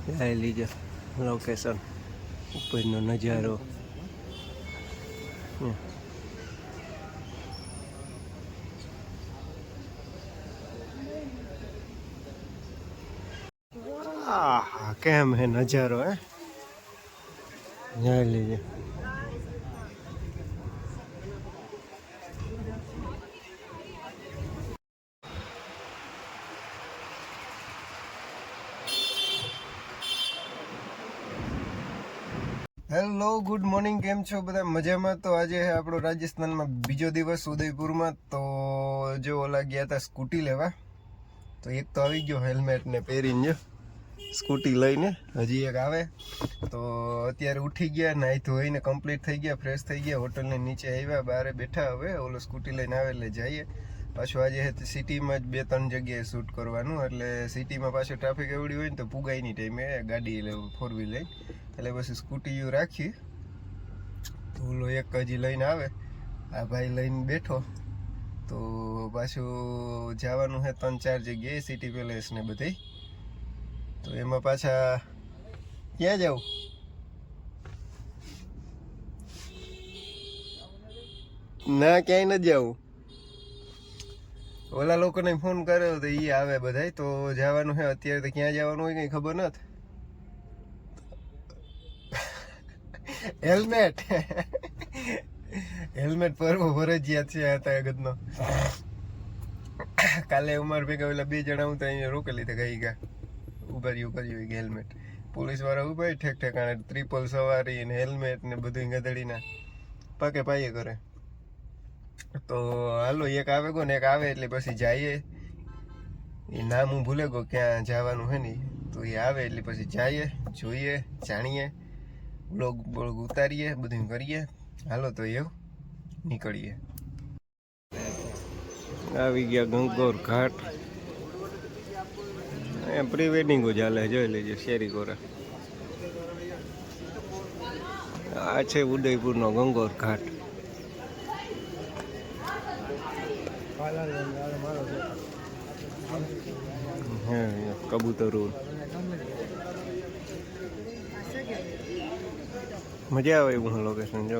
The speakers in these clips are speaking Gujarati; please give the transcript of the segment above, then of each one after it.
લઈ લીજો લોકેશન ઉપરનો નજારો. આહા કેમ હે નજારો હે લઈ લીજો. હેલો ગુડ મોર્નિંગ, કેમ છો બધા? મજામાં? તો આજે આપણો રાજસ્થાનમાં બીજો દિવસ ઉદયપુરમાં. તો જો ઓલા ગયા હતા સ્કૂટી લેવા, તો એક તો આવી ગયો હેલ્મેટ ને પહેરીને, જો સ્કૂટી લઈને. હજી એક આવે. તો અત્યારે ઉઠી ગયા, નાહી ધોઈને કમ્પ્લીટ થઈ ગયા, ફ્રેશ થઈ ગયા, હોટલની નીચે આવ્યા, બહાર બેઠા. હવે ઓલો સ્કૂટી લઈને આવે એટલે જઈએ પાછું. આજે સિટીમાં જ 2-3 જગ્યાએ શૂટ કરવાનું, એટલે સિટીમાં પાછું ટ્રાફિક એવડી હોય ને તો પુગાઈની ટાઈમે ગાડી એટલે 4 વ્હીલ લઈ, એટલે પછી સ્કૂટી રાખી. તો ઓલો એક હજી લઈને આવે, આ ભાઈ લઈને બેઠો. તો પાછું જવાનું છે 3-4 જગ્યાએ, સિટી પેલેસ ને બધી. તો એમાં પાછા ક્યાં જાવ? ના ક્યાંય નથી જવું. ઓલા લોકોને ફોન કર્યો તો એ આવે બધા. તો જવાનું છે અત્યારે. તો ક્યાં જવાનું હોય કઈ ખબર નથી. હેલ્મેટ પરવો ફરજિયાત છે આ તાગતનો. કાલે ઉમર ભેગા ઓલા 2 જણા હું તો અહીંયા રોકેલી તો ગઈ ગયા ઉભા હેલ્મેટ. પોલીસ વાળા ઉભા ઠેક ઠેકાણે ટ્રિપલ સવારી ને હેલ્મેટ ને બધું ગધડીના પાકે પાયે કરે. તો હાલો એક આવે ગો ને એક આવે એટલે પછી જઈએ. એ નામ હું ભૂલે ગયો ક્યાં જવાનું હે ને. તો એ આવે એટલે પછી જઈએ, જોઈએ, જાણીએ, બ્લોગ ઉતારીએ, બધું કરીએ. હાલો તો એવું નીકળીએ. આવી ગયા ગંગોર ઘાટ. એમ પ્રી વેડિંગો ચાલે, જોઈ લેજો. શેરી કોરા આ છે ઉદયપુરનો ગંગોર ઘાટ. કબૂતરો મજા આવે એવું લોકેશન. જો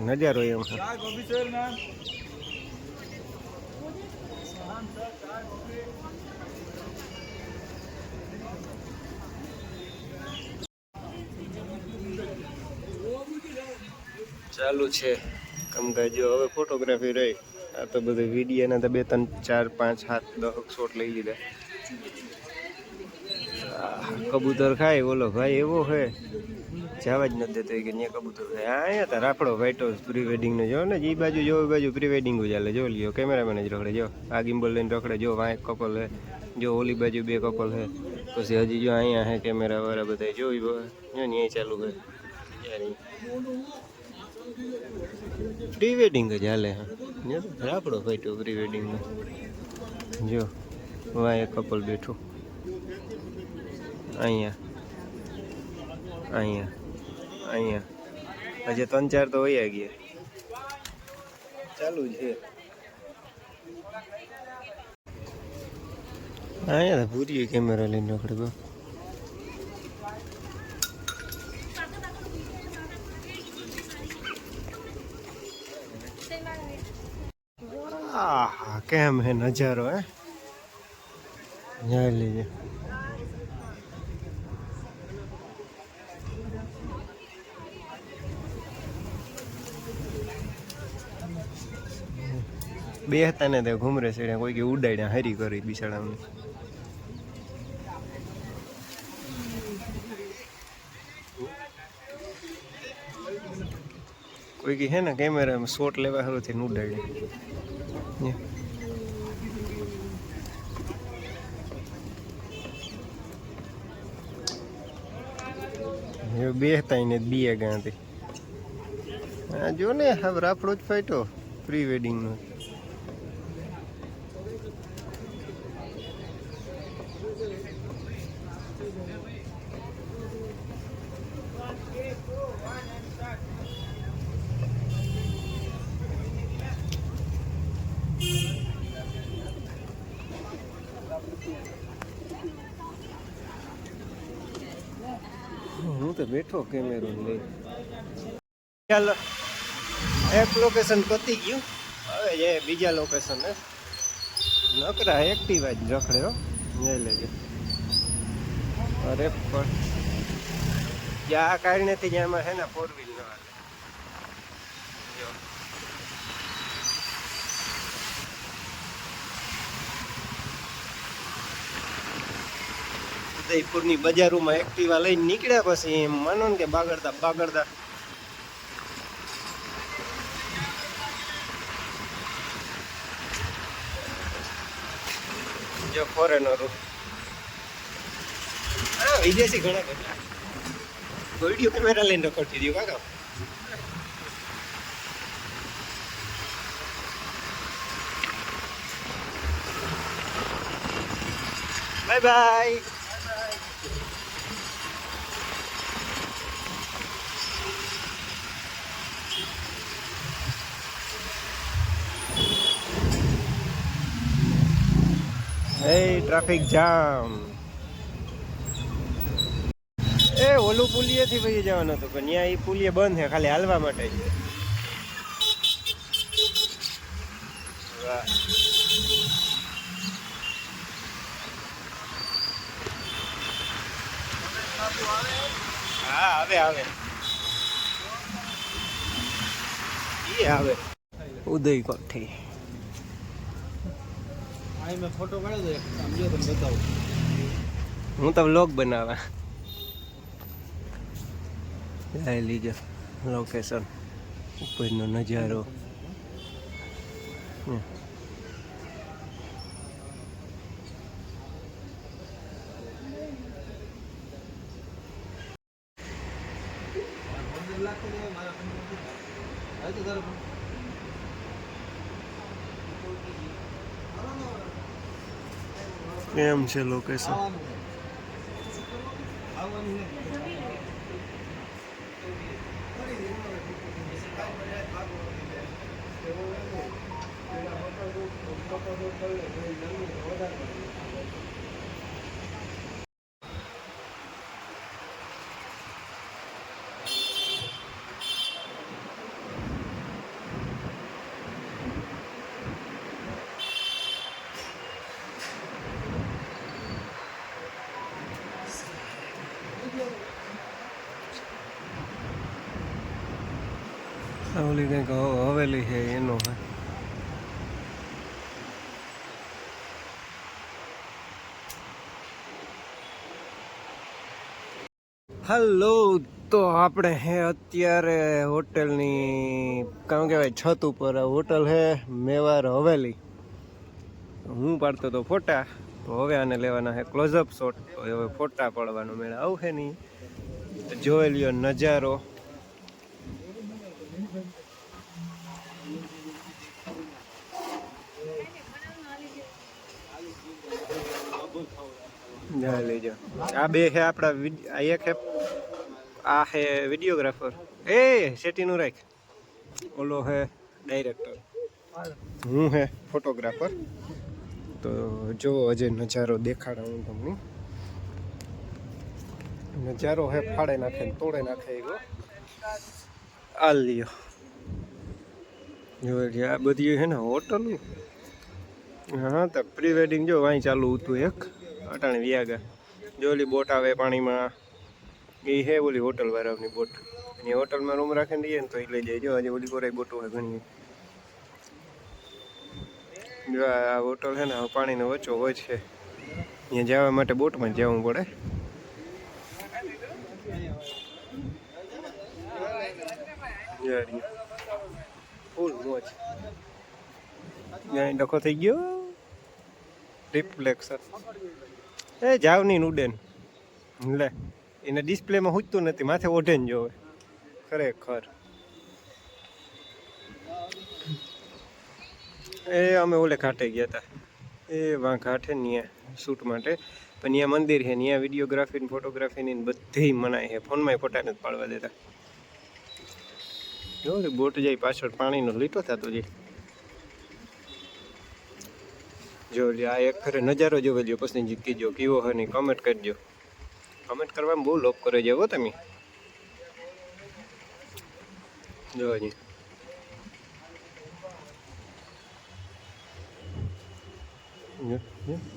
નજારો એમ છે. ચાલુ છે કામકાજ. હવે ફોટોગ્રાફી રહી. આ તો બધું વિડીયોના તો 2-3-4-5-7-10 શોટ લઈ લીધા. કબૂતર ખાય ઓલો ભાઈ એવો હે, જવા જ નથી દેતો કે ત્યાં કબૂતર ખાય. અહીંયા તો રાફડો વાઈટો પ્રી વેડિંગનો જો ને, એ બાજુ જો, એ બાજુ પ્રી વેડિંગો ચાલે. જો લ્યો કેમેરામેન જ રખડે. જો આ ગિમ્બલ લઈને રખડે. જો આ એક કપલ હે, જો ઓલી બાજુ 2 કપલ હે. પછી હજી જો અહીંયા હે કેમેરા વાળા બધા. જો ત્યાં ચાલુ હે. પ્રી વેડિંગ જ હાલે. રાફડો ફાઈટો પ્રી વેડિંગનો. જો વાં એક કપલ બેઠું. અહીંયા હજી 3-4 તો વયા ગયા. ચાલુ છે અહીંયા. પૂરી કેમેરા લઈને રખડે. આહા કેમ હે નજારો હે લઈ લીજો. બે હતા ને તે ઘૂમરે છે, કોઈ કે ઉડાડ્યા હરી કરી બિચારાને. કોઈ કે હે ને કેમેરામાં શોટ લેવા સારું થઈને ઉડાડ્યા. બે હતા ને 2 ગાંથી. હા જો ને હવે રાફડો જ ફાઈટો પ્રી વેડિંગનો. તો બેઠો કેમેરો લઈ. ચાલો એક લોકેશન પતી ગયું, હવે જે બીજા લોકેશન હે નકરા એક્ટિવા જ રખડે હો. લઈ લેજો. અરે પણ જ્યાં કારણેથી જ્યાં છે ને 4 વ્હીલ ન હાલે. જો ઉદયપુરની બજારોમાં એક્ટિવા લઈને નીકળ્યા પછી એમ માનો ને કે બાગડતા જો ફોરેનરો, હા વિદેશી ઘણા બધા વિડીયો કેમેરા લઈને રખડતી દઉં કાકા. Bye bye. Traffic jam. એ ઓલું પુલિયેથી વહી જવાનું હતું પણ ત્યાં એ પુલિયે બંધ છે, ખાલી હાલવા માટે છે. હા આવે આવે ઉદય કોઠી. મેં ફોટો પાડ્યો તો સમજો તમને બતાવું. હું તો વ્લોગ બનાવવા લઈ લીજો લોકેશન, ઉપરનો નજારો. એમ છે લોકેશન. ઓલી કંઈક હવેલી છે એનો હે. હલો, તો આપણે હે અત્યારે હોટલની કામ કહેવાય છત ઉપર. હોટલ હે મેવાર હવેલી. હું પાડતો તો ફોટા, તો હવે આને લેવાના છે ક્લોઝઅપ શોટ. તો હવે ફોટા પાડવાનો મેળ આવશે નહીં. જોઈ લ્યો નજારો. લેજો. આ બે છે આપણા, આ એક છે, આ છે વિડીયોગ્રાફર. એ સેટીનું રાખ. ઓલો છે ડાયરેક્ટર, હું હે ફોટોગ્રાફર. તો જો હજે નજારો દેખાડા હું તમને. નજારો હે ફાડે નાખે ને તોડે નાખે એવો. આ લ્યો જો આ બધી છે ને હોટલ. હા તો પ્રી વેડિંગ જો અહીં ચાલુ હતું એક અટાણે વ્યાગા. જો ઓલી બોટ આવે પાણીમાં, એ હે ઓલી હોટલ વાળાની બોટ. એની હોટલમાં રૂમ રાખીને દઈએ ને તો એ લઈ જાય. જો આજે ઓલી કોરાઈ બોટો હોય ઘણી. જો આ હોટલ છે ને પાણીનો વચ્ચો હોય છે, અહીંયા જવા માટે બોટમાં જવું પડે. ફૂલ મોજ. ત્યાં ડખો થઈ ગયો. રિફ્લેક્શન એ જાવની ઉડેન લે એને ડિસ્પ્લેમાં હુજતું નથી, માથે ઓઢે ને જોવે. ખરેખર એ અમે ઓલે ઘાટે ગયા હતા. એ વાં ઘાટે ત્યાં શૂટ માટે. પણ ત્યાં મંદિર છે, ત્યાં વિડીયોગ્રાફી ફોટોગ્રાફીની બધી મનાય છે. ફોનમાં ફોટા નથી પાડવા દેતા. જો બોટ જાય પાછળ પાણીનો લીટો થતો જાય. જો આ એક ફરે નજારો જોવે લ્યો, પછી કીજો કેવો હોય નહીં કમેન્ટ કરજો. કમેન્ટ કરવામાં બહુ લોક કરે છે હો તમે. જો હજી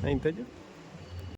અહીં થજો